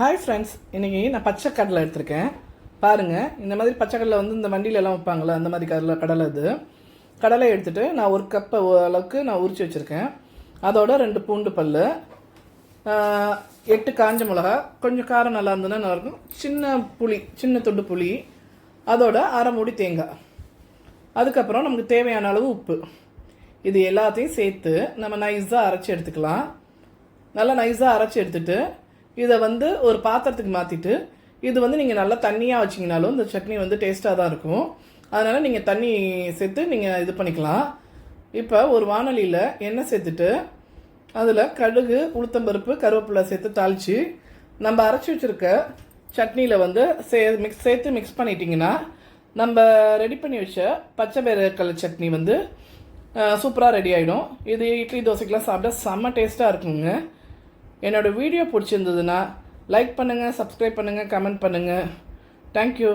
Hi friends, இன்றைக்கி நான் பச்சை கடலை எடுத்திருக்கேன். பாருங்கள், இந்த மாதிரி பச்சை கடலை வந்து இந்த வண்டியிலலாம் வைப்பாங்களே அந்த மாதிரி கடலை இது. கடலை எடுத்துகிட்டு நான் ஒரு கப்பு அளவுக்கு நான் உரித்து வச்சுருக்கேன். அதோட 2 பூண்டு பல், 8 காஞ்ச மிளகா, கொஞ்சம் காரம் நல்லா இருந்ததுன்னா நல்லாயிருக்கும். சின்ன துண்டு புளி, அதோட அரை மூடி தேங்காய், அதுக்கப்புறம் நமக்கு தேவையான அளவு உப்பு. இது எல்லாத்தையும் சேர்த்து நம்ம நைஸாக அரைச்சி எடுத்துக்கலாம். நல்லா நைஸாக அரைச்சி எடுத்துகிட்டு இதை வந்து ஒரு பாத்திரத்துக்கு மாற்றிட்டு, இது வந்து நீங்கள் நல்லா தண்ணியாக வச்சிங்கனாலும் இந்த சட்னி வந்து டேஸ்ட்டாக தான் இருக்கும். அதனால் நீங்கள் தண்ணி சேர்த்து நீங்கள் இது பண்ணிக்கலாம். இப்போ ஒரு வானலியில் எண்ணெய் சேர்த்துட்டு அதில் கடுகு, உளுத்தம்பருப்பு, கருவேப்பிலை சேர்த்து தாளித்து நம்ம அரைச்சி வச்சுருக்க சட்னியில் வந்து சேர்த்து மிக்ஸ் பண்ணிட்டிங்கன்னா நம்ம ரெடி பண்ணி வச்ச பச்சை பயிறு சட்னி வந்து சூப்பராக ரெடி ஆகிடும். இது இட்லி தோசைக்கெலாம் சாப்பிட்டா செம்ம டேஸ்ட்டாக இருக்குங்க. என்னோடய வீடியோ பிடிச்சிருந்ததுன்னா லைக் பண்ணுங்கள், சப்ஸ்கிரைப் பண்ணுங்கள், கமெண்ட் பண்ணுங்கள். தேங்க்யூ.